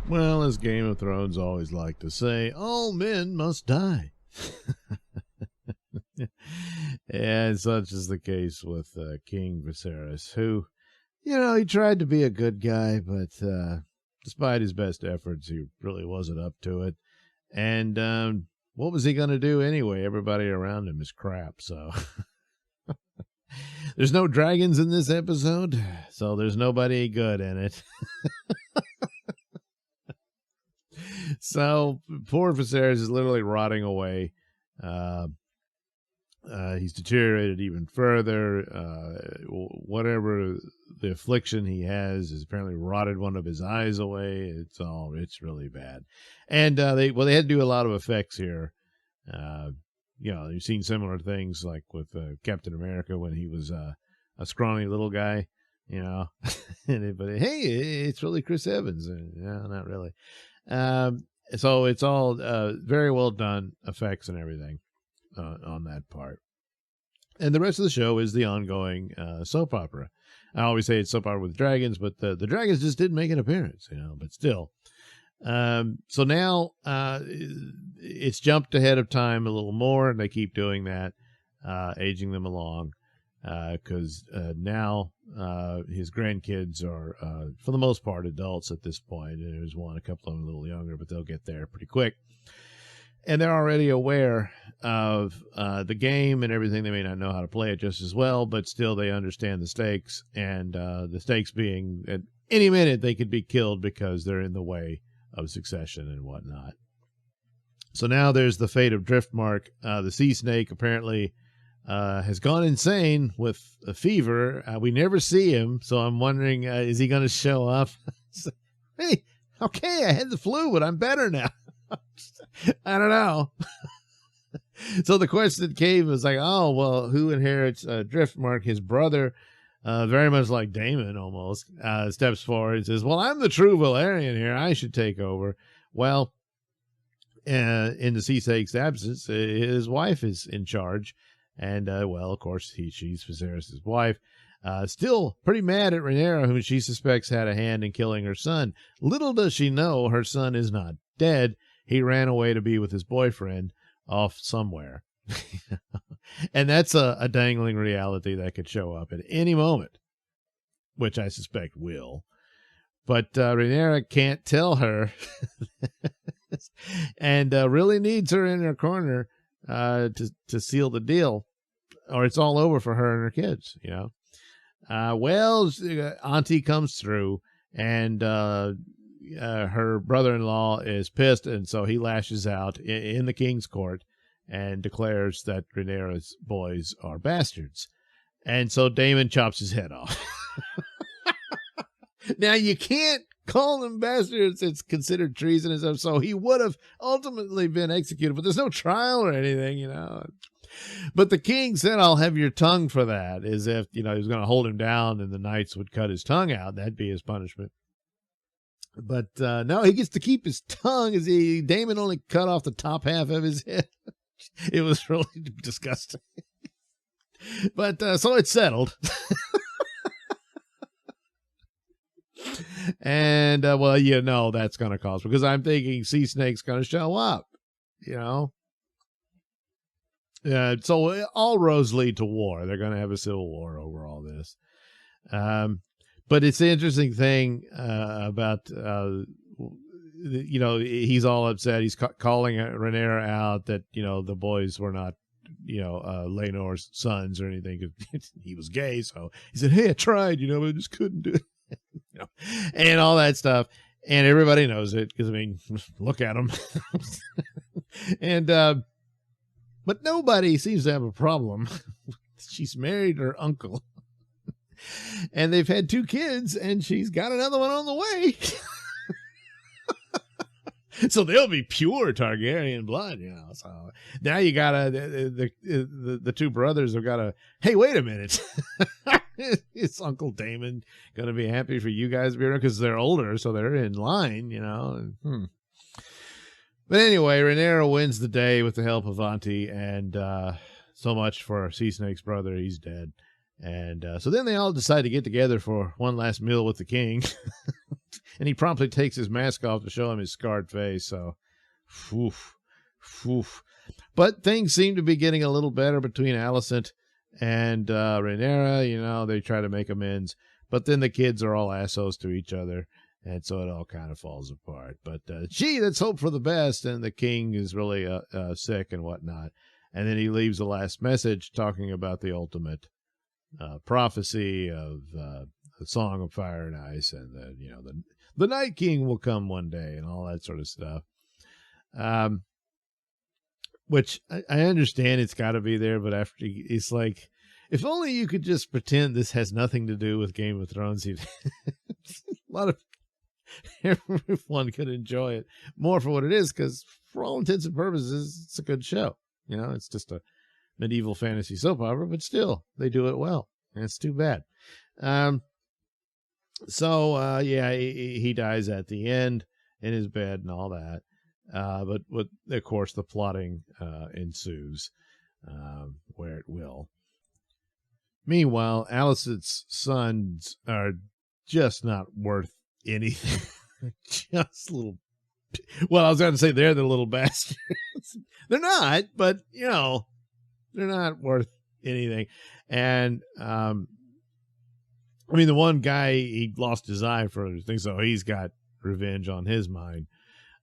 Well, as Game of Thrones always like to say, all men must die. And such is the case with King Viserys, who, he tried to be a good guy, but despite his best efforts, he really wasn't up to it. And what was he going to do anyway? Everybody around him is crap, so... There's no dragons in this episode, so there's nobody good in it. So poor Viserys is literally rotting away. He's deteriorated even further. Whatever the affliction he has apparently rotted one of his eyes away. It's really bad. And they had to do a lot of effects here. You've seen similar things like with Captain America when he was a scrawny little guy, but hey, it's really Chris Evans. No, not really. So it's all very well done effects and everything on that part. And the rest of the show is the ongoing soap opera. I always say it's soap opera with dragons, but the dragons just didn't make an appearance, but still. So now it's jumped ahead of time a little more, and they keep doing that, aging them along, because now his grandkids are, for the most part, adults at this point. There's a couple of them a little younger, but they'll get there pretty quick. And they're already aware of the game and everything. They may not know how to play it just as well, but still they understand the stakes, and the stakes being at any minute they could be killed because they're in the way of succession and whatnot. So now there's the fate of Driftmark. The sea snake apparently has gone insane with a fever. We never see him, so I'm wondering, is he going to show up? Hey, okay, I had the flu, but I'm better now. I don't know. So the question that came was like, oh, well, who inherits Driftmark? His brother, very much like Daemon almost, steps forward and says, well, I'm the true Valyrian here. I should take over. Well, in the sea snake's absence, his wife is in charge. And, of course, she's Viserys' wife. Still pretty mad at Rhaenyra, whom she suspects had a hand in killing her son. Little does she know her son is not dead. He ran away to be with his boyfriend off somewhere. And that's a dangling reality that could show up at any moment, which I suspect will. But Rhaenyra can't tell her and really needs her in her corner to seal the deal, or it's all over for her and her kids, Auntie comes through, and her brother-in-law is pissed, and so he lashes out in the king's court and declares that Rhaenyra's boys are bastards. And so Daemon chops his head off. Now, you can't call them bastards. It's considered treasonous. So he would have ultimately been executed, but there's no trial or anything, But the king said, I'll have your tongue for that, as if, he was going to hold him down and the knights would cut his tongue out. That'd be his punishment. But no, he gets to keep his tongue, as Daemon only cut off the top half of his head. It was really disgusting. But so it's settled. And, that's going to cause, because I'm thinking Sea Snake's going to show up, So all roads lead to war. They're going to have a civil war over all this. But it's the interesting thing about, he's all upset. He's calling Rhaenyra out that, the boys were not, Laenor's sons or anything. He was gay. So he said, hey, I tried, but I just couldn't do it. And all that stuff. And everybody knows it because, look at him. And, but nobody seems to have a problem. She's married her uncle. And they've had 2 kids, and she's got another one on the way. So they'll be pure Targaryen blood, So now you gotta, the 2 brothers have gotta, hey, wait a minute. Is Uncle Daemon gonna be happy for you guys to be around? Because they're older, so they're in line, But anyway, Rhaenyra wins the day with the help of Auntie, and so much for Sea Snake's brother. He's dead. And so then they all decide to get together for one last meal with the king. And he promptly takes his mask off to show him his scarred face. So, oof, oof. But things seem to be getting a little better between Alicent and Rhaenyra. You know, they try to make amends. But then the kids are all assholes to each other. And so it all kind of falls apart. But gee, let's hope for the best. And the king is really sick and whatnot. And then he leaves the last message talking about the ultimate prophecy of the Song of Fire and Ice, and the Night King will come one day, and all that sort of stuff. Which I understand it's got to be there, but after it's like, if only you could just pretend this has nothing to do with Game of Thrones. A lot of everyone could enjoy it more for what it is, because for all intents and purposes, it's a good show. You know, it's just a medieval fantasy soap opera, but still, they do it well. And it's too bad. So he dies at the end in his bed and all that. But of course, the plotting ensues where it will. Meanwhile, Alicent's sons are just not worth anything. Just little. Well, I was going to say they're the little bastards. They're not, but they're not worth anything. And I mean, the one guy, he lost his eye for other things, so he's got revenge on his mind.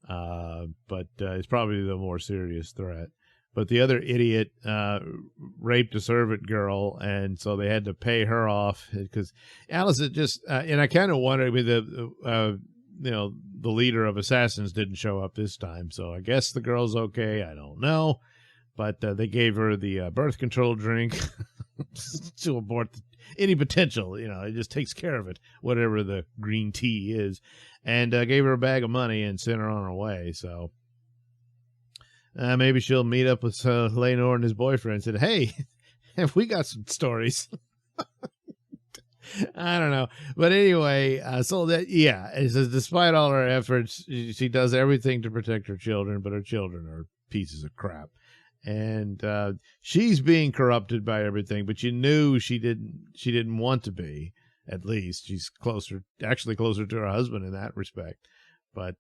But it's probably the more serious threat. But the other idiot raped a servant girl, and so they had to pay her off because Alicent just and I kind of wonder, I mean, the leader of assassins didn't show up this time, so I guess the girl's okay. I don't know, but they gave her the birth control drink to abort any potential. It just takes care of it, whatever the green tea is, and gave her a bag of money and sent her on her way. So. Maybe she'll meet up with Laenor and his boyfriend and said, hey, have we got some stories? I don't know. But anyway, so that, it says, despite all her efforts, she does everything to protect her children, but her children are pieces of crap. And she's being corrupted by everything, but you knew she didn't want to be. At least she's actually closer to her husband in that respect. But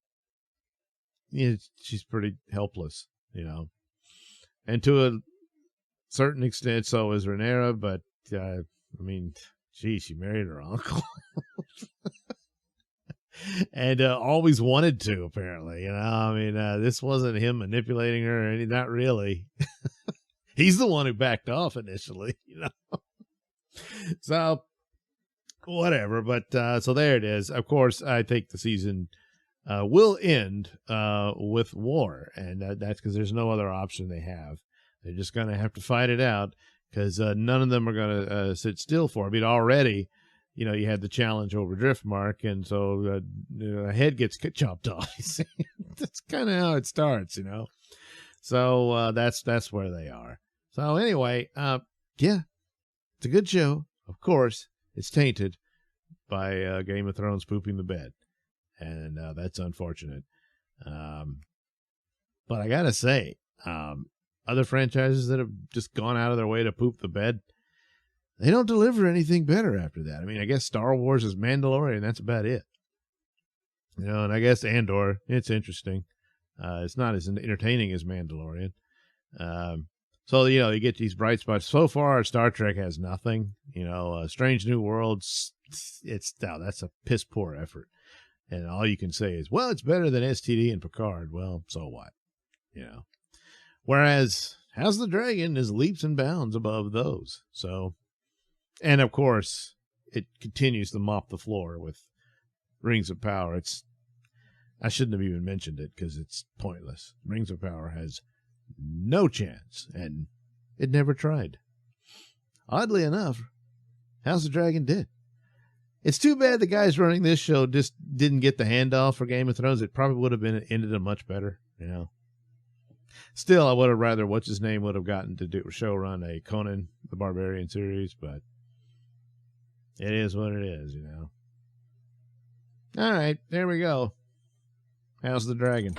she's pretty helpless. And to a certain extent, so is Rhaenyra, but, I mean, she married her uncle. And always wanted to, apparently. I mean, this wasn't him manipulating her or anything, not really. He's the one who backed off initially, So, whatever, but, so there it is. Of course, I think the season will end with war, and that's because there's no other option they have. They're just going to have to fight it out, because none of them are going to sit still for it. I mean, already, you had the challenge over Driftmark, and so a head gets chopped off. That's kind of how it starts, So that's where they are. So anyway, it's a good show. Of course, it's tainted by Game of Thrones pooping the bed. And that's unfortunate. But I got to say, other franchises that have just gone out of their way to poop the bed, they don't deliver anything better after that. I mean, I guess Star Wars is Mandalorian. That's about it. And I guess Andor, it's interesting. It's not as entertaining as Mandalorian. So, you get these bright spots. So far, Star Trek has nothing. Strange New Worlds, that's a piss poor effort. And all you can say is, well, it's better than STD and Picard. Well, so what? Whereas House of the Dragon is leaps and bounds above those. So, and of course, it continues to mop the floor with Rings of Power. I shouldn't have even mentioned it because it's pointless. Rings of Power has no chance, and it never tried. Oddly enough, House of the Dragon did. It's too bad the guys running this show just didn't get the handoff for Game of Thrones. It probably would have ended up much better, Still, I would have rather what's-his-name would have gotten to showrun a Conan the Barbarian series, but it is what it is, All right, there we go. House of the Dragon.